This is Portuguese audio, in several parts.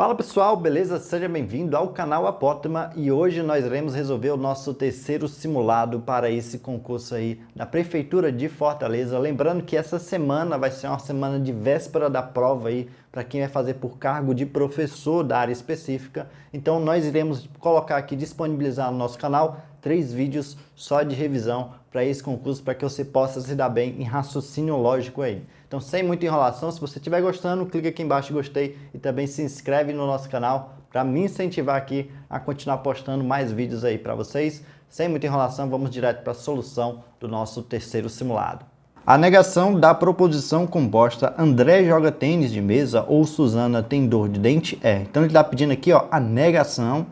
Fala pessoal, beleza? Seja bem-vindo ao canal Apótema e hoje nós iremos resolver o nosso terceiro simulado para esse concurso aí da Prefeitura de Fortaleza. Lembrando que essa semana vai ser uma semana de véspera da prova aí para quem vai fazer por cargo de professor da área específica. Então nós iremos colocar aqui, disponibilizar no nosso canal 3 vídeos só de revisão para esse concurso, para que você possa se dar bem em raciocínio lógico aí. Então, sem muita enrolação, se você estiver gostando, clica aqui embaixo em gostei e também se inscreve no nosso canal para me incentivar aqui a continuar postando mais vídeos aí para vocês. Sem muita enrolação, vamos direto para a solução do nosso terceiro simulado. A negação da proposição composta André joga tênis de mesa ou Suzana tem dor de dente é. Então, ele está pedindo aqui ó, a negação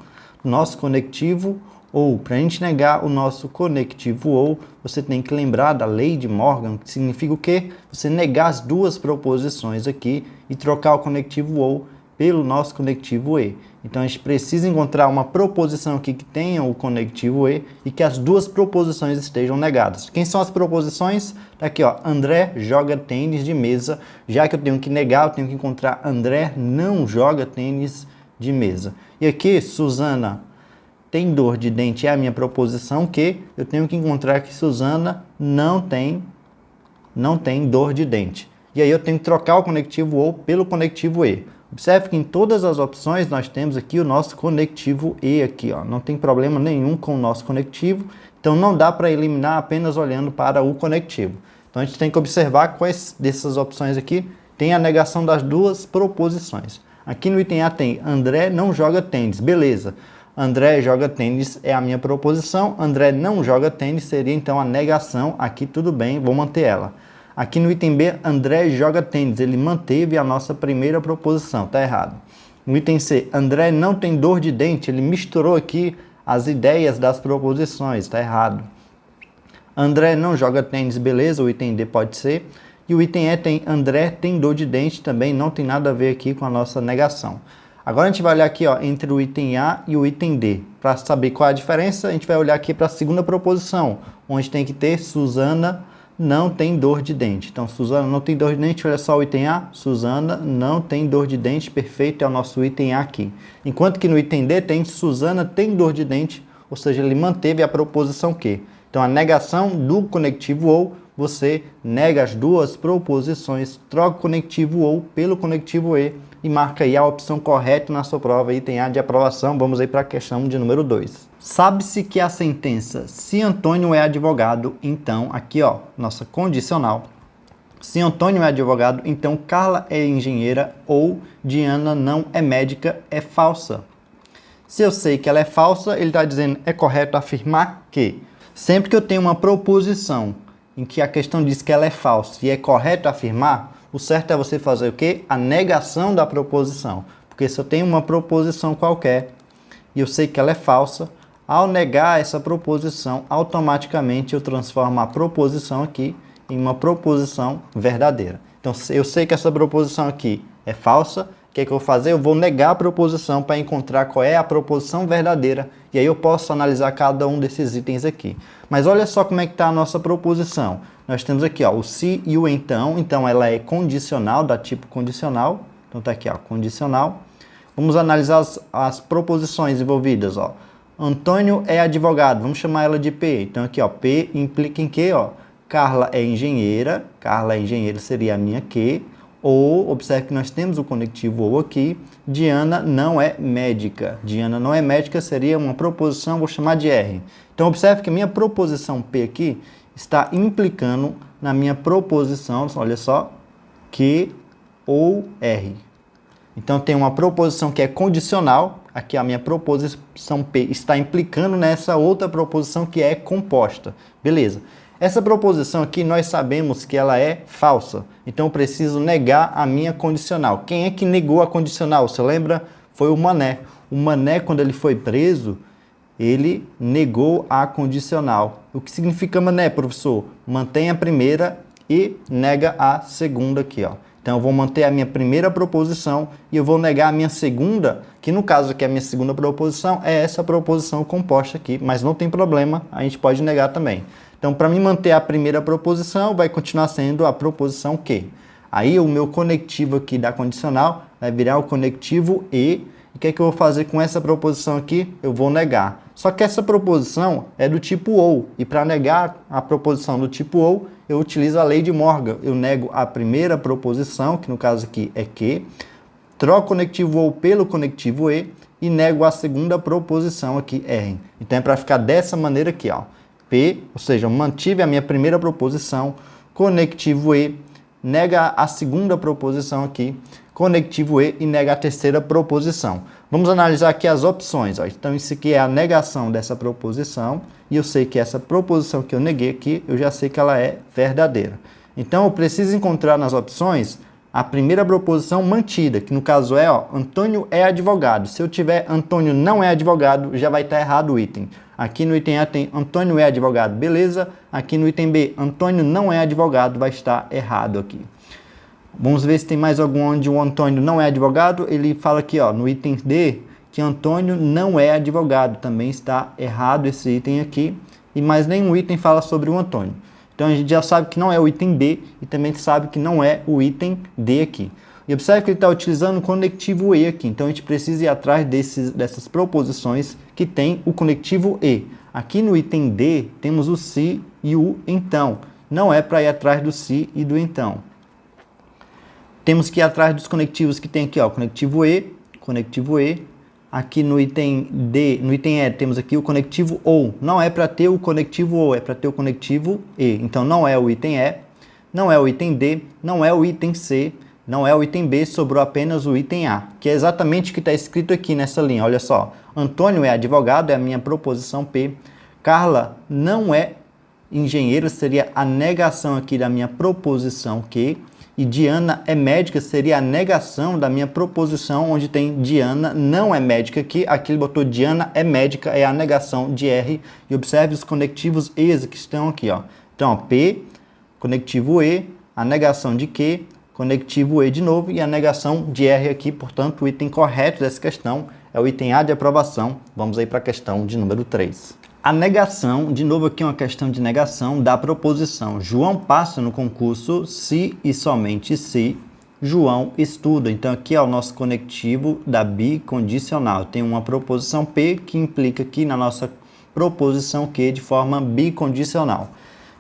do nosso conectivo ou. Para a gente negar o nosso conectivo ou, você tem que lembrar da lei de Morgan, que significa o quê? Você negar as duas proposições aqui e trocar o conectivo ou pelo nosso conectivo e. Então a gente precisa encontrar uma proposição aqui que tenha o conectivo e que as duas proposições estejam negadas. Quem são as proposições? Tá aqui ó, André joga tênis de mesa. Já que eu tenho que negar, eu tenho que encontrar André não joga tênis de mesa. E aqui, Suzana tem dor de dente é a minha proposição que eu tenho que encontrar que Suzana não tem dor de dente. E aí eu tenho que trocar o conectivo ou pelo conectivo e. Observe que em todas as opções nós temos aqui o nosso conectivo e aqui, ó. Não tem problema nenhum com o nosso conectivo, então não dá para eliminar apenas olhando para o conectivo. Então a gente tem que observar quais dessas opções aqui tem a negação das duas proposições. Aqui no item A tem André não joga tênis, beleza. André joga tênis é a minha proposição, André não joga tênis seria então a negação, aqui tudo bem, vou manter ela. Aqui no item B, André joga tênis, ele manteve a nossa primeira proposição, tá errado. No item C, André não tem dor de dente, ele misturou aqui as ideias das proposições, tá errado. André não joga tênis, beleza, o item D pode ser. E o item E tem André tem dor de dente, também não tem nada a ver aqui com a nossa negação. Agora a gente vai olhar aqui ó, entre o item A e o item D. Para saber qual é a diferença, a gente vai olhar aqui para a segunda proposição, onde tem que ter Suzana não tem dor de dente. Então, Suzana não tem dor de dente, olha só o item A, Suzana não tem dor de dente, perfeito, é o nosso item A aqui. Enquanto que no item D tem Suzana tem dor de dente, ou seja, ele manteve a proposição que. Então, a negação do conectivo ou, você nega as duas proposições, troca o conectivo ou pelo conectivo e marca aí a opção correta na sua prova, item A de aprovação. Vamos aí para a questão de número 2. Sabe-se que a sentença, se Antônio é advogado, então, aqui ó, nossa condicional. Se Antônio é advogado, então Carla é engenheira ou Diana não é médica, é falsa. Se eu sei que ela é falsa, ele está dizendo, é correto afirmar que sempre que eu tenho uma proposição em que a questão diz que ela é falsa e é correto afirmar, o certo é você fazer o quê? A negação da proposição. Porque se eu tenho uma proposição qualquer e eu sei que ela é falsa, ao negar essa proposição, automaticamente eu transformo a proposição aqui em uma proposição verdadeira. Então, se eu sei que essa proposição aqui é falsa, o que é que eu vou fazer? Eu vou negar a proposição para encontrar qual é a proposição verdadeira. E aí eu posso analisar cada um desses itens aqui. Mas olha só como é que está a nossa proposição. Nós temos aqui ó, o se e o então. Então ela é condicional, da tipo condicional. Então está aqui ó, condicional. Vamos analisar as proposições envolvidas. Ó. Antônio é advogado, vamos chamar ela de P. Então aqui ó, P implica em que? Ó, Carla é engenheira seria a minha que. Ou, observe que nós temos o conectivo ou aqui, Diana não é médica. Diana não é médica seria uma proposição, vou chamar de R. Então, observe que a minha proposição P aqui está implicando na minha proposição, olha só, que ou R. Então, tem uma proposição que é condicional, aqui a minha proposição P está implicando nessa outra proposição que é composta. Beleza. Essa proposição aqui, nós sabemos que ela é falsa. Então, eu preciso negar a minha condicional. Quem é que negou a condicional? Você lembra? Foi o Mané. O Mané, quando ele foi preso, ele negou a condicional. O que significa Mané, professor? Mantém a primeira e nega a segunda aqui, ó. Então, eu vou manter a minha primeira proposição e eu vou negar a minha segunda, que no caso aqui a minha segunda proposição é essa proposição composta aqui, mas não tem problema, a gente pode negar também. Então, para mim manter a primeira proposição, vai continuar sendo a proposição que. Aí, o meu conectivo aqui da condicional vai virar o conectivo e o que é que eu vou fazer com essa proposição aqui? Eu vou negar. Só que essa proposição é do tipo ou, e para negar a proposição do tipo ou, eu utilizo a lei de Morgan. Eu nego a primeira proposição, que no caso aqui é que, troco o conectivo ou pelo conectivo e nego a segunda proposição aqui, R. Então é para ficar dessa maneira aqui, ó. P, ou seja, eu mantive a minha primeira proposição, conectivo e, nega a segunda proposição aqui, conectivo e nega a terceira proposição. Vamos analisar aqui as opções. Ó. Então, isso aqui é a negação dessa proposição, e eu sei que essa proposição que eu neguei aqui, eu já sei que ela é verdadeira. Então, eu preciso encontrar nas opções a primeira proposição mantida, que no caso é, ó, Antônio é advogado. Se eu tiver Antônio não é advogado, já vai estar errado o item. Aqui no item A tem Antônio é advogado, beleza. Aqui no item B, Antônio não é advogado, vai estar errado aqui. Vamos ver se tem mais algum onde o Antônio não é advogado. Ele fala aqui, ó, no item D, que Antônio não é advogado. Também está errado esse item aqui. E mais nenhum item fala sobre o Antônio. Então a gente já sabe que não é o item B e também sabe que não é o item D aqui. E observe que ele está utilizando o conectivo e aqui. Então a gente precisa ir atrás dessas proposições que tem o conectivo e. Aqui no item D temos o se e o então. Não é para ir atrás do se e do então. Temos que ir atrás dos conectivos que tem aqui, ó, conectivo e. Aqui no item D, no item E, temos aqui o conectivo ou. Não é para ter o conectivo ou, é para ter o conectivo e. Então não é o item E, não é o item D, não é o item C, não é o item B, sobrou apenas o item A, que é exatamente o que está escrito aqui nessa linha. Olha só, Antônio é advogado, é a minha proposição P. Carla não é engenheira, seria a negação aqui da minha proposição Q. E Diana é médica, seria a negação da minha proposição, onde tem Diana não é médica aqui. Aqui ele botou Diana é médica, é a negação de R. E observe os conectivos ES que estão aqui, ó. Então, ó, P, conectivo E, a negação de Q, conectivo E de novo e a negação de R aqui. Portanto, o item correto dessa questão é o item A de aprovação. Vamos aí para a questão de número 3. A negação, de novo aqui uma questão de negação da proposição. João passa no concurso se e somente se João estuda. Então aqui é o nosso conectivo da bicondicional. Tem uma proposição P que implica aqui na nossa proposição Q de forma bicondicional.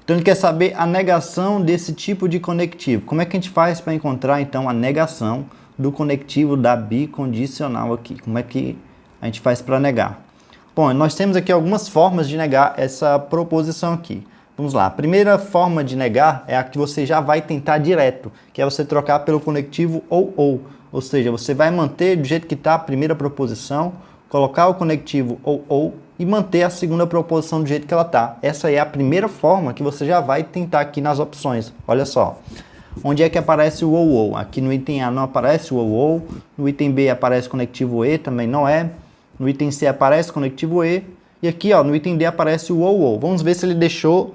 Então ele quer saber a negação desse tipo de conectivo. Como é que a gente faz para encontrar então a negação do conectivo da bicondicional aqui? Como é que a gente faz para negar? Bom, nós temos aqui algumas formas de negar essa proposição aqui. Vamos lá. A primeira forma de negar é a que você já vai tentar direto, que é você trocar pelo conectivo ou. Ou seja, você vai manter do jeito que está a primeira proposição, colocar o conectivo ou e manter a segunda proposição do jeito que ela está. Essa é a primeira forma que você já vai tentar aqui nas opções. Olha só. Onde é que aparece o ou? Aqui no item A não aparece o ou. No item B aparece o conectivo e, também não é. No item C aparece conectivo E. E aqui, ó, no item D aparece o ou. Vamos ver se ele deixou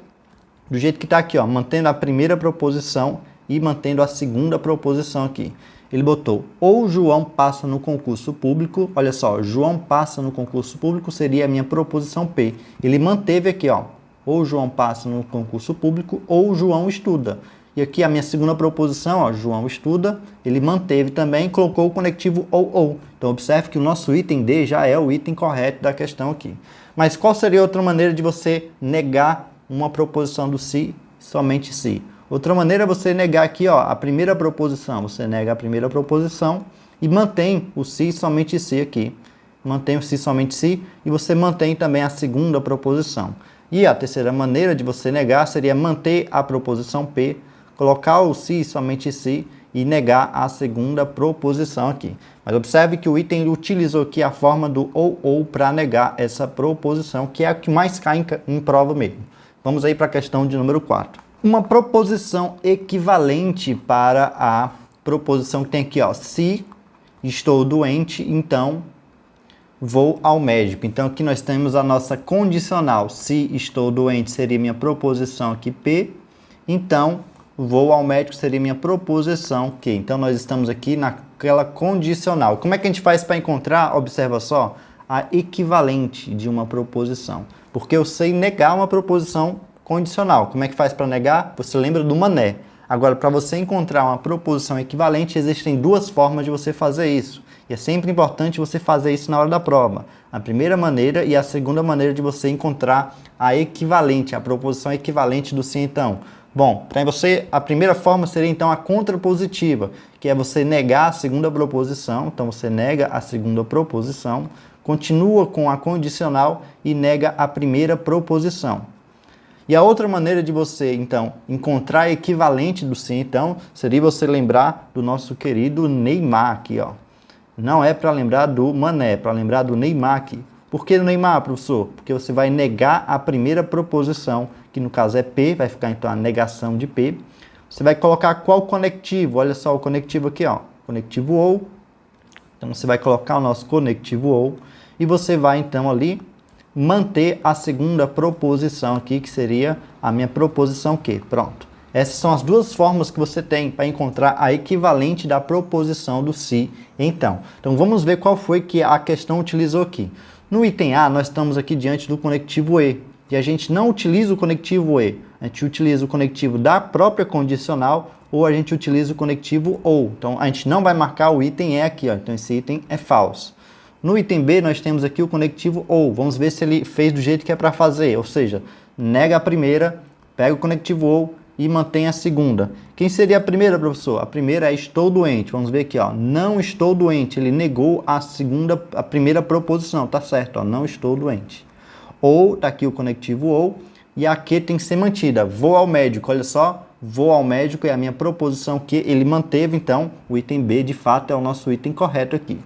do jeito que está aqui, ó, mantendo a primeira proposição e mantendo a segunda proposição aqui. Ele botou ou João passa no concurso público. Olha só, João passa no concurso público seria a minha proposição P. Ele manteve aqui, ó, ou João passa no concurso público ou João estuda. E aqui a minha segunda proposição, ó, João estuda, ele manteve também e colocou o conectivo ou. Então observe que o nosso item D já é o item correto da questão aqui. Mas qual seria outra maneira de você negar uma proposição do se, somente se? Outra maneira é você negar aqui, ó, a primeira proposição. Você nega a primeira proposição e mantém o se, somente se aqui. Mantém o se, somente se e você mantém também a segunda proposição. E a terceira maneira de você negar seria manter a proposição P, colocar o se, somente se e negar a segunda proposição aqui. Mas observe que o item utilizou aqui a forma do ou para negar essa proposição, que é a que mais cai em prova mesmo. Vamos aí para a questão de número 4. Uma proposição equivalente para a proposição que tem aqui, ó, se estou doente, então vou ao médico. Então aqui nós temos a nossa condicional. Se estou doente seria minha proposição aqui P, então vou ao médico seria minha proposição Q. Então nós estamos aqui naquela condicional. Como é que a gente faz para encontrar, observa só, a equivalente de uma proposição? Porque eu sei negar uma proposição condicional. Como é que faz para negar? Você lembra do mané. Agora, para você encontrar uma proposição equivalente, existem duas formas de você fazer isso. E é sempre importante você fazer isso na hora da prova. A primeira maneira e a segunda maneira de você encontrar a equivalente, a proposição equivalente do sim então. Bom, para você, a primeira forma seria então a contrapositiva, que é você negar a segunda proposição. Então, você nega a segunda proposição, continua com a condicional e nega a primeira proposição. E a outra maneira de você, então, encontrar a equivalente do sim então, seria você lembrar do nosso querido Neymar aqui, ó. Não é para lembrar do Mané, é para lembrar do Neymar aqui. Por que do Neymar, professor? Porque você vai negar a primeira proposição, que no caso é P, vai ficar então a negação de P. Você vai colocar qual conectivo? Olha só o conectivo aqui, ó. Conectivo ou. Então você vai colocar o nosso conectivo ou e você vai então ali manter a segunda proposição aqui, que seria a minha proposição que. Pronto. Essas são as duas formas que você tem para encontrar a equivalente da proposição do se então. Então vamos ver qual foi que a questão utilizou aqui. No item A, nós estamos aqui diante do conectivo e. E a gente não utiliza o conectivo e. A gente utiliza o conectivo da própria condicional ou a gente utiliza o conectivo ou. Então a gente não vai marcar o item e aqui, ó. Então esse item é falso. No item B, nós temos aqui o conectivo ou. Vamos ver se ele fez do jeito que é para fazer. Ou seja, nega a primeira, pega o conectivo ou e mantém a segunda. Quem seria a primeira, professor? A primeira é estou doente. Vamos ver aqui, ó. Não estou doente. Ele negou a primeira proposição. Tá certo, ó. Não estou doente. Ou, tá aqui o conectivo ou. E a que tem que ser mantida. Vou ao médico. Olha só. Vou ao médico é a minha proposição que ele manteve. Então, o item B, de fato, é o nosso item correto aqui.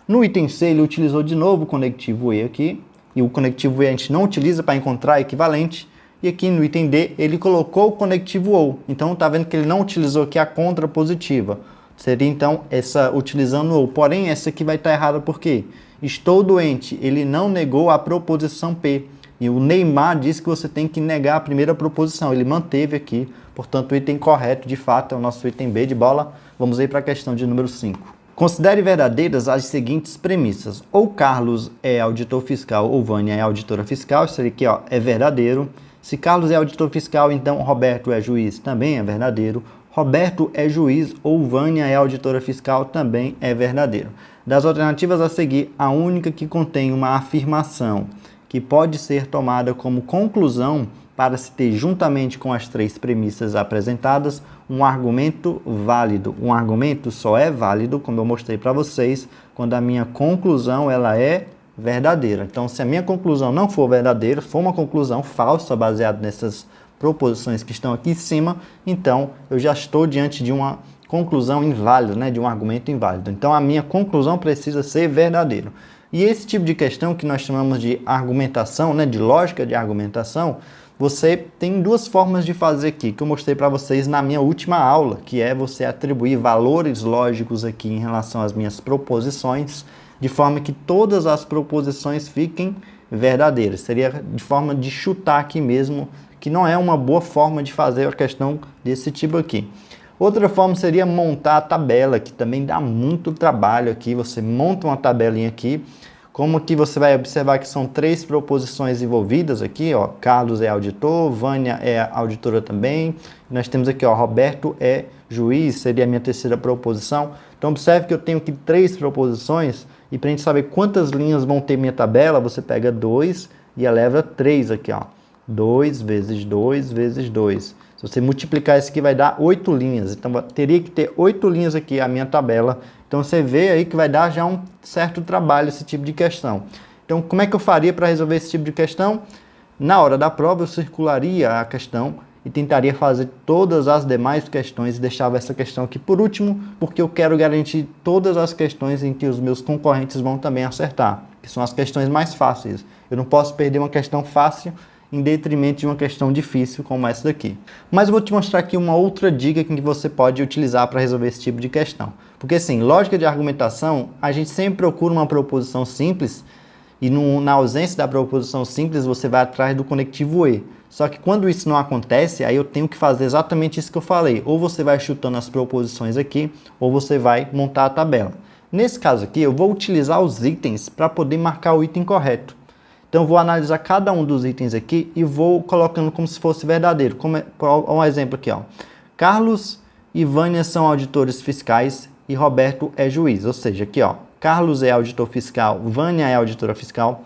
No item C, ele utilizou de novo o conectivo e aqui. E o conectivo e a gente não utiliza para encontrar equivalente. E aqui no item D, ele colocou o conectivo ou. Então, tá vendo que ele não utilizou aqui a contrapositiva. Seria, então, essa utilizando ou. Porém, essa aqui vai estar errada por quê? Estou doente. Ele não negou a proposição P. E o Neymar disse que você tem que negar a primeira proposição. Ele manteve aqui. Portanto, o item correto, de fato, é o nosso item B de bola. Vamos aí para a questão de número 5. Considere verdadeiras as seguintes premissas. Ou Carlos é auditor fiscal ou Vânia é auditora fiscal. Isso aqui, ó, é verdadeiro. Se Carlos é auditor fiscal, então Roberto é juiz, também é verdadeiro. Roberto é juiz ou Vânia é auditora fiscal, também é verdadeiro. Das alternativas a seguir, a única que contém uma afirmação que pode ser tomada como conclusão para se ter, juntamente com as três premissas apresentadas, um argumento válido. Um argumento só é válido, como eu mostrei para vocês, quando a minha conclusão ela é verdadeira. Então, se a minha conclusão não for verdadeira, for uma conclusão falsa baseada nessas proposições que estão aqui em cima, então eu já estou diante de uma conclusão inválida, né, de um argumento inválido. Então, a minha conclusão precisa ser verdadeira. E esse tipo de questão que nós chamamos de argumentação, né, de lógica de argumentação, você tem duas formas de fazer aqui, que eu mostrei para vocês na minha última aula, que é você atribuir valores lógicos aqui em relação às minhas proposições, de forma que todas as proposições fiquem verdadeiras. Seria de forma de chutar aqui mesmo, que não é uma boa forma de fazer a questão desse tipo aqui. Outra forma seria montar a tabela, que também dá muito trabalho aqui. Você monta uma tabelinha aqui, como que você vai observar que são três proposições envolvidas aqui, ó. Carlos é auditor, Vânia é auditora também. Nós temos aqui, ó, Roberto é juiz, seria a minha terceira proposição. Então, observe que eu tenho aqui três proposições. E para a gente saber quantas linhas vão ter minha tabela, você pega 2 e eleva 3 aqui, ó. 2 vezes 2 vezes 2. Se você multiplicar isso aqui, vai dar 8 linhas. Então, teria que ter 8 linhas aqui a minha tabela. Então, você vê aí que vai dar já um certo trabalho esse tipo de questão. Então, como é que eu faria para resolver esse tipo de questão? Na hora da prova, eu circularia a questão e tentaria fazer todas as demais questões e deixava essa questão aqui por último, porque eu quero garantir todas as questões em que os meus concorrentes vão também acertar, que são as questões mais fáceis. Eu não posso perder uma questão fácil em detrimento de uma questão difícil como essa daqui. Mas eu vou te mostrar aqui uma outra dica que você pode utilizar para resolver esse tipo de questão. Porque assim, lógica de argumentação, a gente sempre procura uma proposição simples e na ausência da proposição simples você vai atrás do conectivo e. Só que quando isso não acontece, aí eu tenho que fazer exatamente isso que eu falei. Ou você vai chutando as proposições aqui, ou você vai montar a tabela. Nesse caso aqui, eu vou utilizar os itens para poder marcar o item correto. Então, eu vou analisar cada um dos itens aqui e vou colocando como se fosse verdadeiro. Um exemplo aqui, ó. Carlos e Vânia são auditores fiscais e Roberto é juiz. Ou seja, aqui ó, Carlos é auditor fiscal, Vânia é auditora fiscal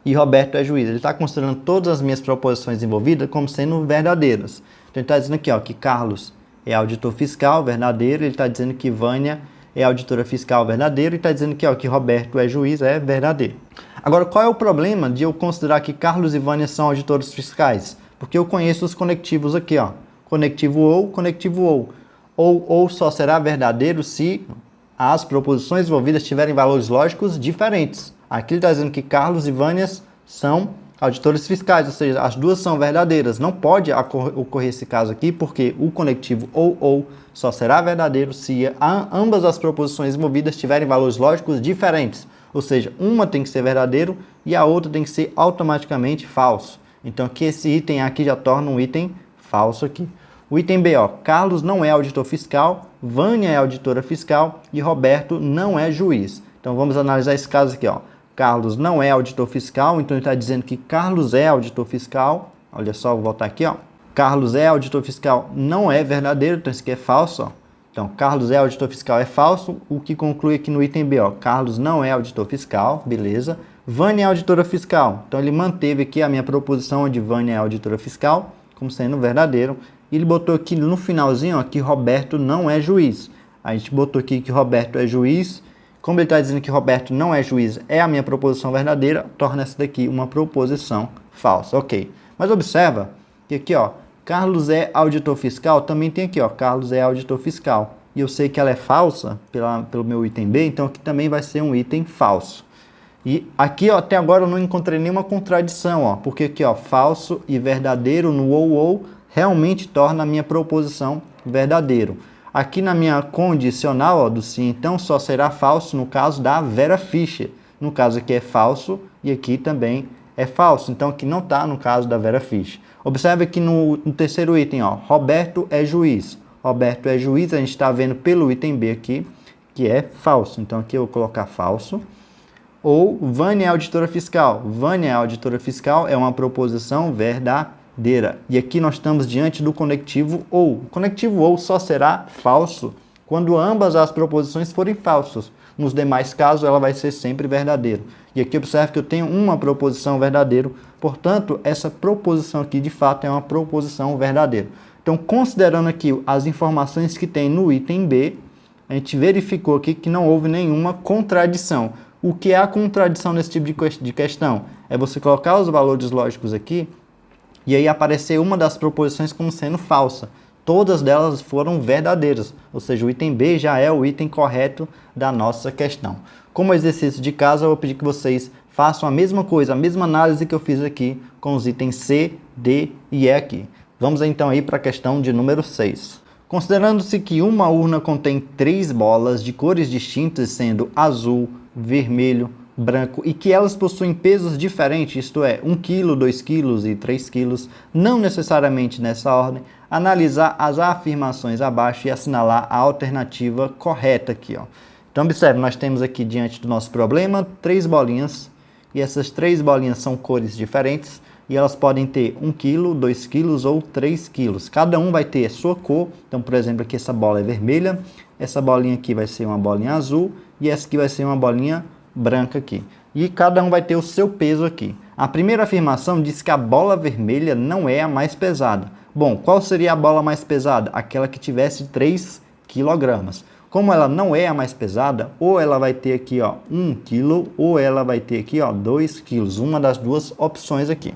e Roberto é juiz. Ele está considerando todas as minhas proposições envolvidas como sendo verdadeiras. Então ele está dizendo aqui ó, que Carlos é auditor fiscal, verdadeiro. Ele está dizendo que Vânia é auditora fiscal, verdadeiro. E está dizendo aqui ó, que Roberto é juiz, é verdadeiro. Agora, qual é o problema de eu considerar que Carlos e Vânia são auditores fiscais? Porque eu conheço os conectivos aqui, ó. Conectivo ou, conectivo ou. Ou só será verdadeiro se as proposições envolvidas tiverem valores lógicos diferentes. Aqui ele está dizendo que Carlos e Vânia são auditores fiscais, ou seja, as duas são verdadeiras. Não pode ocorrer esse caso aqui, porque o conectivo ou só será verdadeiro se ambas as proposições envolvidas tiverem valores lógicos diferentes. Ou seja, uma tem que ser verdadeiro e a outra tem que ser automaticamente falso. Então aqui esse item aqui já torna um item falso aqui. O item B, ó, Carlos não é auditor fiscal, Vânia é auditora fiscal e Roberto não é juiz. Então vamos analisar esse caso aqui, ó. Carlos não é auditor fiscal, então ele está dizendo que Carlos é auditor fiscal. Olha só, vou voltar aqui, ó. Carlos é auditor fiscal não é verdadeiro, então isso aqui é falso, ó. Então, Carlos é auditor fiscal é falso, o que conclui aqui no item B, ó. Carlos não é auditor fiscal, beleza. Vânia é auditora fiscal, então ele manteve aqui a minha proposição onde Vânia é auditora fiscal, como sendo verdadeiro. E ele botou aqui no finalzinho, ó, que Roberto não é juiz. A gente botou aqui que Roberto é juiz. Como ele está dizendo que Roberto não é juiz, é a minha proposição verdadeira, torna essa daqui uma proposição falsa, ok. Mas observa que aqui, ó, Carlos é auditor fiscal, também tem aqui, ó, Carlos é auditor fiscal. E eu sei que ela é falsa pelo meu item B, então aqui também vai ser um item falso. E aqui, ó, até agora eu não encontrei nenhuma contradição, ó, porque aqui, ó, falso e verdadeiro no ou realmente torna a minha proposição verdadeiro. Aqui na minha condicional, ó, do sim, então, só será falso no caso da Vera Fischer. No caso aqui é falso e aqui também é falso. Então, aqui não está no caso da Vera Fischer. Observe aqui no terceiro item, ó, Roberto é juiz. Roberto é juiz, a gente está vendo pelo item B aqui, que é falso. Então, aqui eu vou colocar falso. Ou Vânia é auditora fiscal. Vânia é auditora fiscal é uma proposição verdadeira. E aqui nós estamos diante do conectivo ou. O conectivo ou só será falso quando ambas as proposições forem falsas. Nos demais casos, ela vai ser sempre verdadeira. E aqui observe que eu tenho uma proposição verdadeira. Portanto, essa proposição aqui, de fato, é uma proposição verdadeira. Então, considerando aqui as informações que tem no item B, a gente verificou aqui que não houve nenhuma contradição. O que é a contradição nesse tipo de questão? É você colocar os valores lógicos aqui e aí aparecer uma das proposições como sendo falsa. Todas delas foram verdadeiras, ou seja, o item B já é o item correto da nossa questão. Como exercício de casa, eu vou pedir que vocês façam a mesma coisa, a mesma análise que eu fiz aqui com os itens C, D e E aqui. Vamos então aí para a questão de número 6. Considerando-se que uma urna contém 3 bolas de cores distintas, sendo azul, vermelho, branco, e que elas possuem pesos diferentes, isto é, 1 kg, 2 kg e 3 kg, não necessariamente nessa ordem, analisar as afirmações abaixo e assinalar a alternativa correta aqui, ó. Então, observe, nós temos aqui diante do nosso problema 3 bolinhas, e essas 3 bolinhas são cores diferentes, e elas podem ter 1 kg, 2 kg ou 3 kg. Cada um vai ter a sua cor. Então, por exemplo, aqui essa bola é vermelha, essa bolinha aqui vai ser uma bolinha azul, e essa aqui vai ser uma bolinha branca aqui. E cada um vai ter o seu peso aqui. A primeira afirmação diz que a bola vermelha não é a mais pesada. Bom, qual seria a bola mais pesada? Aquela que tivesse 3 kg. Como ela não é a mais pesada, ou ela vai ter aqui, ó, 1 kg, ou ela vai ter aqui, ó, 2 kg. Uma das duas opções aqui.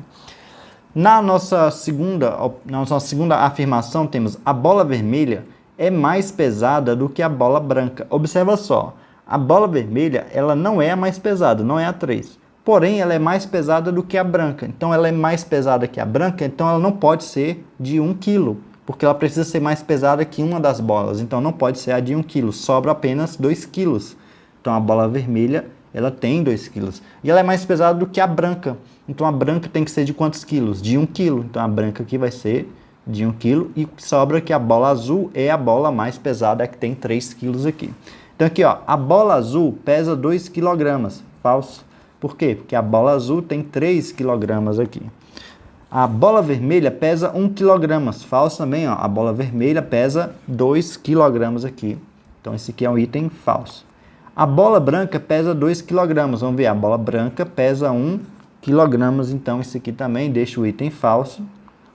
Na nossa segunda afirmação, temos a bola vermelha é mais pesada do que a bola branca. Observa só, a bola vermelha ela não é a mais pesada, não é a 3. Porém, ela é mais pesada do que a branca. Então, ela é mais pesada que a branca, então ela não pode ser de 1 kg, porque ela precisa ser mais pesada que uma das bolas. Então, não pode ser a de 1 kg, sobra apenas 2 kg. Então, a bola vermelha ela tem 2 kg. E ela é mais pesada do que a branca. Então, a branca tem que ser de quantos quilos? De 1 kg. Então, a branca aqui vai ser de 1 kg. E sobra que a bola azul é a bola mais pesada, que tem 3 kg aqui. Então, aqui, ó, a bola azul pesa 2 kg. Falso. Por quê? Porque a bola azul tem 3 kg aqui. A bola vermelha pesa 1 kg. Falso também, ó. A bola vermelha pesa 2 kg aqui. Então, esse aqui é um item falso. A bola branca pesa 2 kg. Vamos ver, a bola branca pesa 1 kg. Então, esse aqui também deixa o item falso.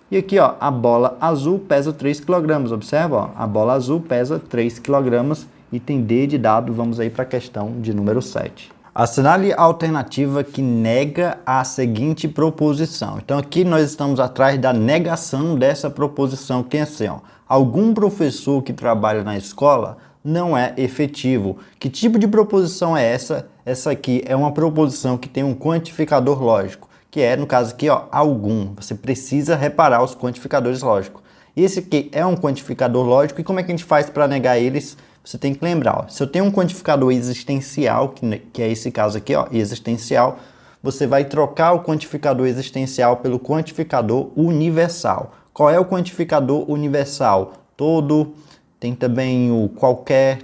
E aqui, ó, a bola azul pesa 3 kg. Observa, ó, a bola azul pesa 3 kg. Item D de dado. Vamos aí para a questão de número 7. Assinale a alternativa que nega a seguinte proposição. Então, aqui nós estamos atrás da negação dessa proposição, que é assim, ó, algum professor que trabalha na escola não é efetivo. Que tipo de proposição é essa? Essa aqui é uma proposição que tem um quantificador lógico, que é, no caso aqui, ó, algum. Você precisa reparar os quantificadores lógicos. Esse aqui é um quantificador lógico, e como é que a gente faz para negar eles? Você tem que lembrar, ó, se eu tenho um quantificador existencial, que é esse caso aqui, ó, existencial, você vai trocar o quantificador existencial pelo quantificador universal. Qual é o quantificador universal? Todo. Tem também o qualquer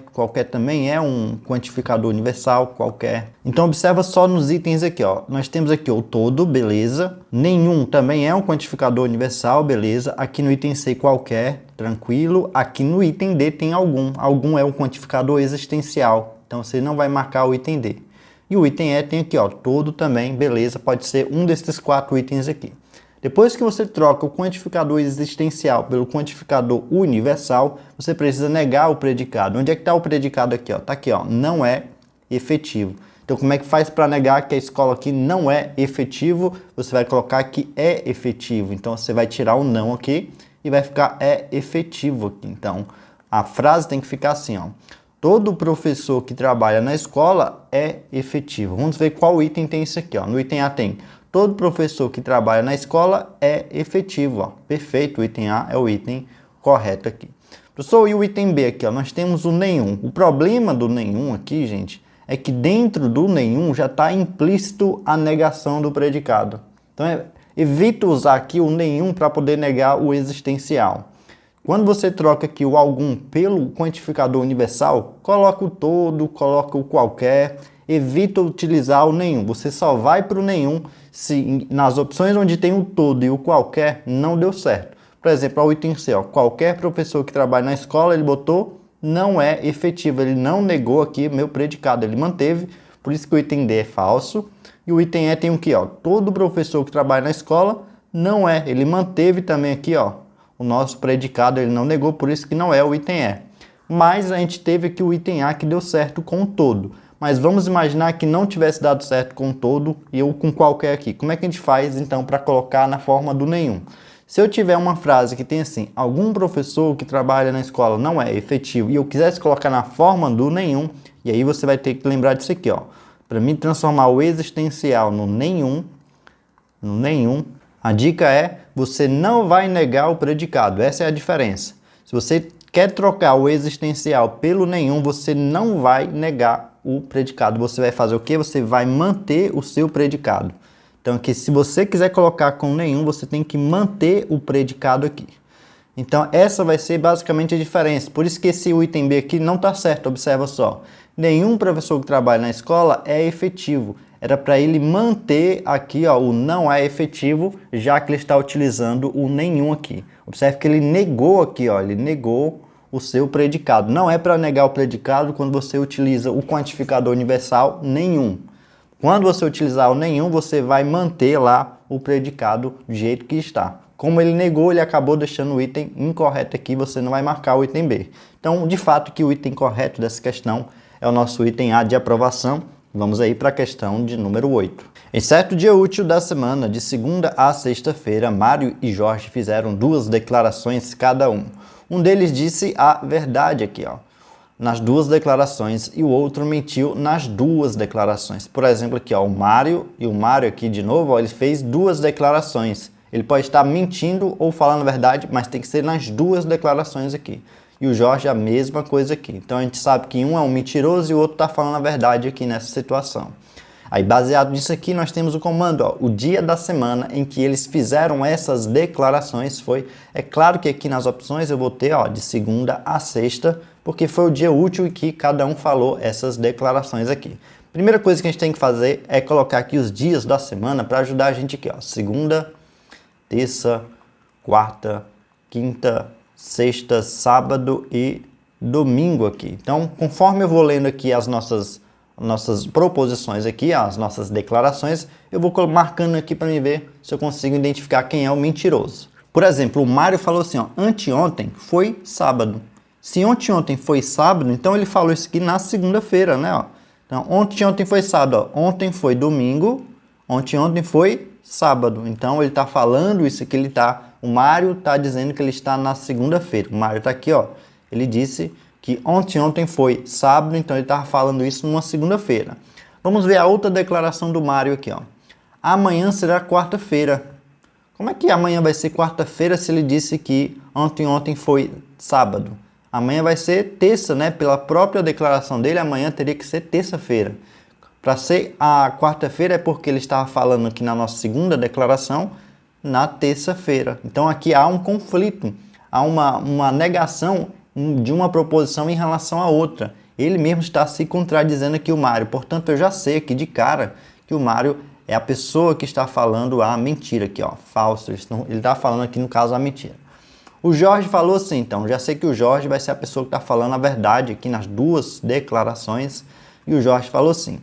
também é um quantificador universal, qualquer. Então, observa só nos itens aqui, ó. Nós temos aqui o todo, beleza. Nenhum também é um quantificador universal, beleza. Aqui no item C, qualquer, tranquilo. Aqui no item D tem algum. Algum é um quantificador existencial. Então, você não vai marcar o item D. E o item E tem aqui, ó, todo também, beleza. Pode ser um desses 4 itens aqui. Depois que você troca o quantificador existencial pelo quantificador universal, você precisa negar o predicado. Onde é que está o predicado aqui? Está aqui, ó, não é efetivo. Então, como é que faz para negar que a escola aqui não é efetivo? Você vai colocar que é efetivo. Então, você vai tirar o não aqui e vai ficar é efetivo aqui. Então, a frase tem que ficar assim, ó. Todo professor que trabalha na escola é efetivo. Vamos ver qual item tem isso aqui, ó. No item A tem... Todo professor que trabalha na escola é efetivo, ó. Perfeito, o item A é o item correto aqui. Professor, e o item B aqui, ó, nós temos o nenhum. O problema do nenhum aqui, gente, é que dentro do nenhum já está implícito a negação do predicado. Então, evita usar aqui o nenhum para poder negar o existencial. Quando você troca aqui o algum pelo quantificador universal, coloca o todo, coloca o qualquer, evita utilizar o nenhum. Você só vai para o nenhum se nas opções onde tem o todo e o qualquer não deu certo. Por exemplo, o item C, ó, qualquer professor que trabalha na escola, ele botou não é efetivo, ele não negou aqui meu predicado, ele manteve, por isso que o item D é falso. E o item E tem o que, ó, todo professor que trabalha na escola não é, ele manteve também aqui, ó, o nosso predicado, ele não negou, por isso que não é o item E. Mas a gente teve aqui o item A que deu certo com o todo. Mas vamos imaginar que não tivesse dado certo com todo e eu com qualquer aqui. Como é que a gente faz, então, para colocar na forma do nenhum? Se eu tiver uma frase que tem assim, algum professor que trabalha na escola não é efetivo, e eu quisesse colocar na forma do nenhum, e aí você vai ter que lembrar disso aqui, ó. Para mim transformar o existencial no nenhum, a dica é, você não vai negar o predicado. Essa é a diferença. Se você quer trocar o existencial pelo nenhum, você não vai negar o predicado. Você vai fazer o quê? Você vai manter o seu predicado. Então, aqui, se você quiser colocar com nenhum, você tem que manter o predicado aqui. Então, essa vai ser basicamente a diferença. Por isso que esse item B aqui não está certo. Observa só. Nenhum professor que trabalha na escola é efetivo. Era para ele manter aqui, ó, o não é efetivo, já que ele está utilizando o nenhum aqui. Observe que ele negou aqui, ó, ele negou o seu predicado. Não é para negar o predicado quando você utiliza o quantificador universal nenhum. Quando você utilizar o nenhum, você vai manter lá o predicado do jeito que está. Como ele negou, ele acabou deixando o item incorreto aqui, você não vai marcar o item B. Então, de fato, que o item correto dessa questão é o nosso item A de aprovação. Vamos aí para a questão de número 8. Em certo dia útil da semana, de segunda a sexta-feira, Mário e Jorge fizeram 2 declarações cada um. Um deles disse a verdade aqui, ó, nas 2 declarações, e o outro mentiu nas 2 declarações. Por exemplo, aqui, ó, o Mário aqui de novo, ó, ele fez 2 declarações. Ele pode estar mentindo ou falando a verdade, mas tem que ser nas 2 declarações aqui. E o Jorge a mesma coisa aqui. Então a gente sabe que um é um mentiroso e o outro está falando a verdade aqui nessa situação. Aí, baseado nisso aqui, nós temos o comando, ó, o dia da semana em que eles fizeram essas declarações foi... É claro que aqui nas opções eu vou ter, ó, de segunda a sexta, porque foi o dia útil em que cada um falou essas declarações aqui. Primeira coisa que a gente tem que fazer é colocar aqui os dias da semana para ajudar a gente aqui, ó, segunda, terça, quarta, quinta, sexta, sábado e domingo aqui. Então, conforme eu vou lendo aqui as nossas proposições aqui, as nossas declarações, eu vou marcando aqui para me ver se eu consigo identificar quem é o mentiroso. Por exemplo, o Mário falou assim, ó, anteontem foi sábado. Se ontem foi sábado, então ele falou isso aqui na segunda-feira, né? Ó. Então, ontem foi sábado, ó. Ontem foi domingo, ontem foi sábado. Então, ele está falando isso aqui, o Mário está dizendo que ele está na segunda-feira. O Mário está aqui, ó. Ele disse que ontem foi sábado, então ele estava falando isso numa segunda-feira. Vamos ver a outra declaração do Mário aqui, ó. Amanhã será quarta-feira. Como é que amanhã vai ser quarta-feira se ele disse que ontem foi sábado? Amanhã vai ser terça, né? Pela própria declaração dele, amanhã teria que ser terça-feira. Para ser a quarta-feira é porque ele estava falando aqui na nossa segunda declaração, na terça-feira. Então aqui há um conflito, há uma negação de uma proposição em relação à outra. Ele mesmo está se contradizendo aqui, o Mário. Portanto, eu já sei aqui de cara que o Mário é a pessoa que está falando a mentira aqui, ó, falso. Ele está falando aqui, no caso, a mentira. O Jorge falou assim, então, já sei que o Jorge vai ser a pessoa que está falando a verdade aqui nas duas declarações. E o Jorge falou assim,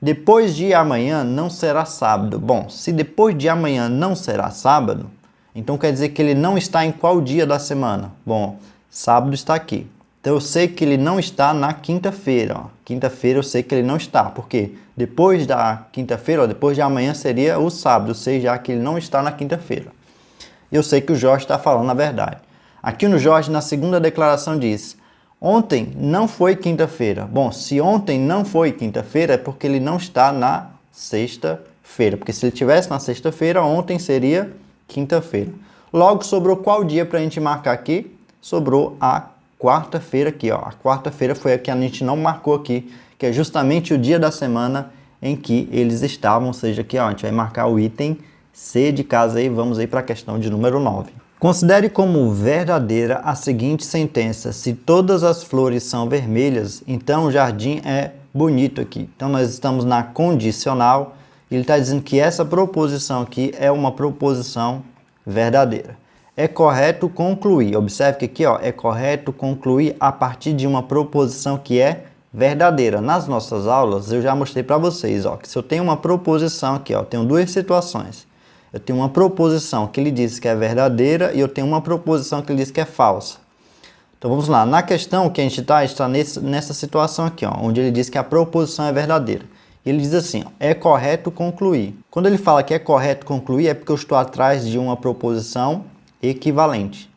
depois de amanhã não será sábado. Bom, se depois de amanhã não será sábado, então quer dizer que ele não está em qual dia da semana? Bom, sábado está aqui. Então eu sei que ele não está na quinta-feira. Quinta-feira eu sei que ele não está. Por quê? Depois da quinta-feira, depois de amanhã seria o sábado. Eu sei já que ele não está na quinta-feira. Eu sei que o Jorge está falando a verdade. Aqui no Jorge, na segunda declaração, diz: ontem não foi quinta-feira. Bom, se ontem não foi quinta-feira é porque ele não está na sexta-feira. Porque se ele estivesse na sexta-feira, ontem seria quinta-feira. Logo, sobrou qual dia para a gente marcar aqui? Sobrou a quarta-feira aqui, ó. A quarta-feira foi a que a gente não marcou aqui, que é justamente o dia da semana em que eles estavam. Ou seja, aqui, ó, a gente vai marcar o item C de casa aí, vamos aí para a questão de número 9. Considere como verdadeira a seguinte sentença: se todas as flores são vermelhas, então o jardim é bonito aqui. Então nós estamos na condicional, e ele está dizendo que essa proposição aqui é uma proposição verdadeira. É correto concluir, observe que aqui, ó, é correto concluir a partir de uma proposição que é verdadeira. Nas nossas aulas eu já mostrei para vocês, ó, que se eu tenho uma proposição aqui, ó, eu tenho duas situações. Eu tenho uma proposição que ele diz que é verdadeira e eu tenho uma proposição que ele diz que é falsa. Então vamos lá, na questão que a gente está nessa situação aqui, ó, onde ele diz que a proposição é verdadeira. Ele diz assim, ó, é correto concluir. Quando ele fala que é correto concluir é porque eu estou atrás de uma proposição equivalente.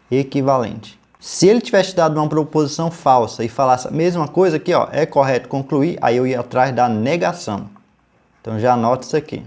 Equivalente. Se ele tivesse dado uma proposição falsa e falasse a mesma coisa aqui, ó, é correto concluir, aí eu ia atrás da negação. Então já anota isso aqui.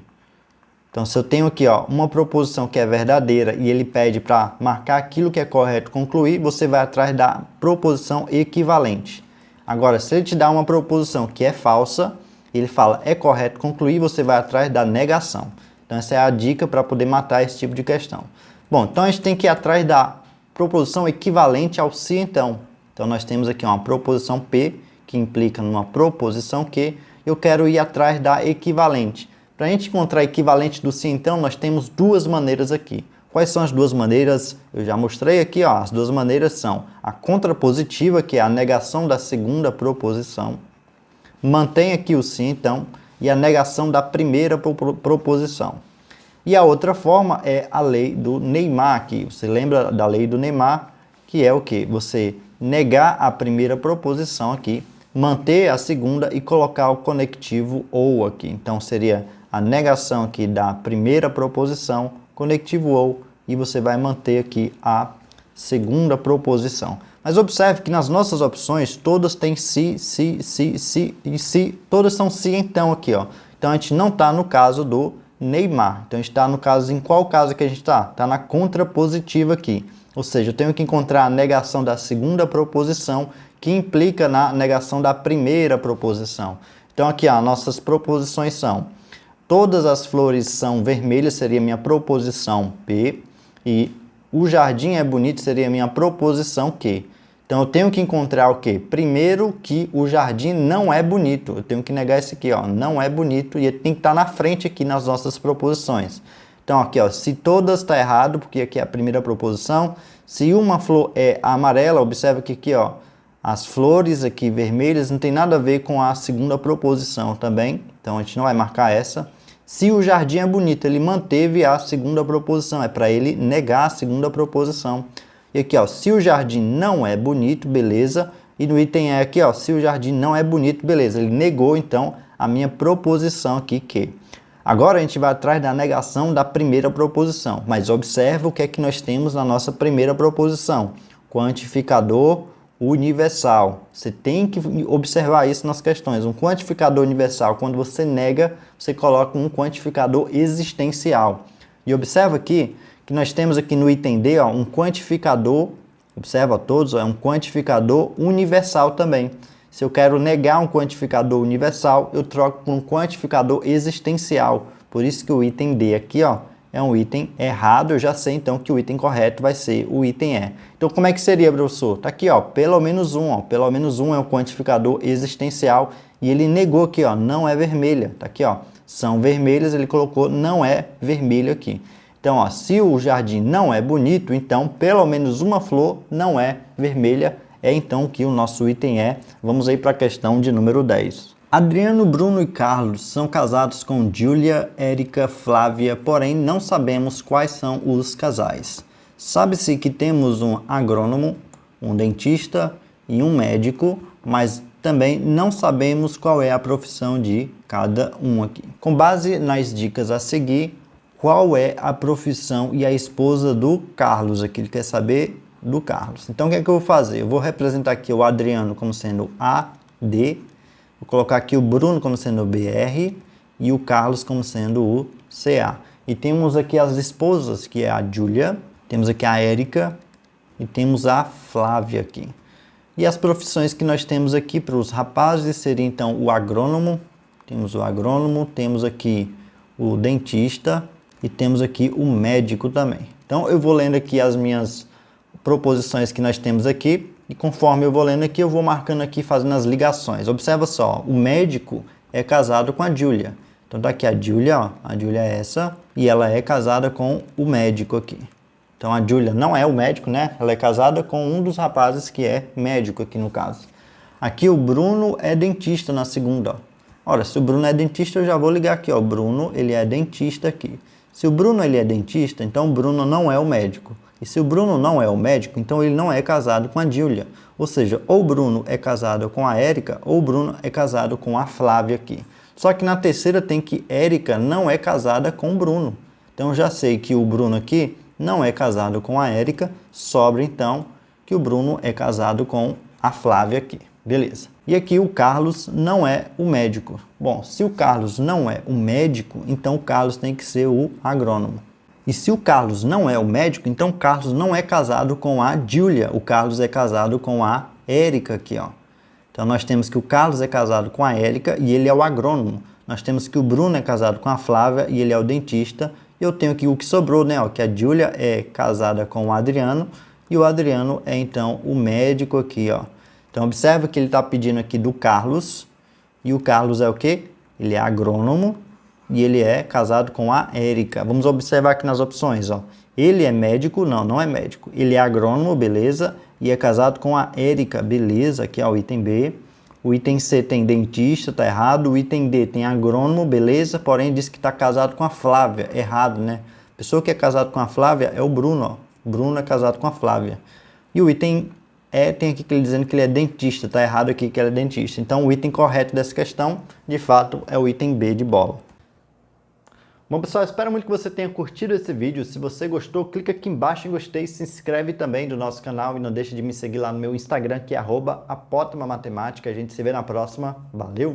Então, se eu tenho aqui, ó, uma proposição que é verdadeira e ele pede para marcar aquilo que é correto concluir, você vai atrás da proposição equivalente. Agora, se ele te dá uma proposição que é falsa, ele fala é correto concluir, você vai atrás da negação. Então, essa é a dica para poder matar esse tipo de questão. Bom, então a gente tem que ir atrás da proposição equivalente ao se então. Então, nós temos aqui uma proposição P, que implica numa proposição Q. Eu quero ir atrás da equivalente. Para a gente encontrar equivalente do se então, nós temos duas maneiras aqui. Quais são as duas maneiras? Eu já mostrei aqui, ó, as duas maneiras são a contrapositiva, que é a negação da segunda proposição. Mantém aqui o se então, e a negação da primeira proposição. E a outra forma é a lei do Neymar aqui. Você lembra da lei do Neymar, que é o quê? Você negar a primeira proposição aqui, manter a segunda e colocar o conectivo ou aqui. Então seria a negação aqui da primeira proposição, conectivo ou, e você vai manter aqui a segunda proposição. Mas observe que nas nossas opções, todas têm se e se, todas são se então aqui, ó. Então a gente não está no caso do Neymar. Então a gente está no caso, em qual caso que a gente está? Está na contrapositiva aqui. Ou seja, eu tenho que encontrar a negação da segunda proposição, que implica na negação da primeira proposição. Então aqui, ó, nossas proposições são: todas as flores são vermelhas, seria minha proposição P, e o jardim é bonito, seria minha proposição Q. Então eu tenho que encontrar o quê? Primeiro, que o jardim não é bonito. Eu tenho que negar esse aqui, ó, não é bonito, e ele tem que estar na frente aqui nas nossas proposições. Então aqui, ó, se todas tá errado, porque aqui é a primeira proposição. Se uma flor é amarela, observa que aqui, ó, as flores aqui vermelhas não tem nada a ver com a segunda proposição também. Então a gente não vai marcar essa. Se o jardim é bonito, ele manteve a segunda proposição. É para ele negar a segunda proposição. E aqui, ó, se o jardim não é bonito, beleza. E no item E aqui, ó, se o jardim não é bonito, beleza. Ele negou, então, a minha proposição aqui, que. Agora a gente vai atrás da negação da primeira proposição. Mas observa o que é que nós temos na nossa primeira proposição. Quantificador universal. Você tem que observar isso nas questões. Um quantificador universal, quando você nega, você coloca um quantificador existencial. E observa aqui que nós temos aqui no item D, ó, um quantificador, observa todos, ó, é um quantificador universal também. Se eu quero negar um quantificador universal, eu troco por um quantificador existencial. Por isso que o item D aqui, ó, é um item errado. Eu já sei, então, que o item correto vai ser o item E. Então, como é que seria, professor? Tá aqui, ó, pelo menos um. Ó, pelo menos um é um quantificador existencial. E ele negou aqui, ó, não é vermelha. Tá aqui, ó, são vermelhas, ele colocou não é vermelho aqui. Então, ó, se o jardim não é bonito, então, pelo menos uma flor não é vermelha. É então que o nosso item é. Vamos aí para a questão de número 10. Adriano, Bruno e Carlos são casados com Júlia, Érica, Flávia, porém não sabemos quais são os casais. Sabe-se que temos um agrônomo, um dentista e um médico, mas também não sabemos qual é a profissão de cada um aqui. Com base nas dicas a seguir, qual é a profissão e a esposa do Carlos? Aqui ele quer saber do Carlos. Então, o que é que eu vou fazer? Eu vou representar aqui o Adriano como sendo AD, vou colocar aqui o Bruno como sendo o BR e o Carlos como sendo o CA. E temos aqui as esposas, que é a Júlia, temos aqui a Érica e temos a Flávia aqui. E as profissões que nós temos aqui para os rapazes seria então o agrônomo, temos aqui o dentista e temos aqui o médico também. Então, eu vou lendo aqui as minhas proposições que nós temos aqui e conforme eu vou lendo aqui, eu vou marcando aqui, fazendo as ligações. Observa só, o médico é casado com a Júlia. Então tá aqui a Júlia, ó, a Júlia é essa, e ela é casada com o médico aqui. Então a Júlia não é o médico, né? Ela é casada com um dos rapazes que é médico aqui no caso. Aqui o Bruno é dentista na segunda, ó. Ora, se o Bruno é dentista, eu já vou ligar aqui, ó, o Bruno, ele é dentista aqui. Se o Bruno ele é dentista, então o Bruno não é o médico. E se o Bruno não é o médico, então ele não é casado com a Júlia. Ou seja, ou o Bruno é casado com a Érica, ou o Bruno é casado com a Flávia aqui. Só que na terceira tem que Érica não é casada com o Bruno. Então eu já sei que o Bruno aqui não é casado com a Érica, sobra então que o Bruno é casado com a Flávia aqui. Beleza. E aqui o Carlos não é o médico. Bom, se o Carlos não é o médico, então o Carlos tem que ser o agrônomo. E se o Carlos não é o médico, então o Carlos não é casado com a Júlia. O Carlos é casado com a Érica aqui, ó. Então nós temos que o Carlos é casado com a Érica e ele é o agrônomo. Nós temos que o Bruno é casado com a Flávia e ele é o dentista. E eu tenho aqui o que sobrou, né? Ó, que a Júlia é casada com o Adriano e o Adriano é então o médico aqui, ó. Então observa que ele está pedindo aqui do Carlos e o Carlos é o quê? Ele é agrônomo. E ele é casado com a Érica. Vamos observar aqui nas opções, ó. Ele é médico? Não, não é médico. Ele é agrônomo, beleza. E é casado com a Érica, beleza. Aqui é o item B. O item C tem dentista, tá errado. O item D tem agrônomo, beleza. Porém, diz que está casado com a Flávia, errado, né? A pessoa que é casado com a Flávia é o Bruno, ó. Bruno é casado com a Flávia. E o item E tem aqui que ele dizendo que ele é dentista, tá errado aqui que ele é dentista. Então, o item correto dessa questão, de fato, é o item B de bola. Bom, pessoal, espero muito que você tenha curtido esse vídeo. Se você gostou, clica aqui embaixo em gostei, se inscreve também no nosso canal e não deixe de me seguir lá no meu Instagram, que é @apotemamatematica. A gente se vê na próxima. Valeu!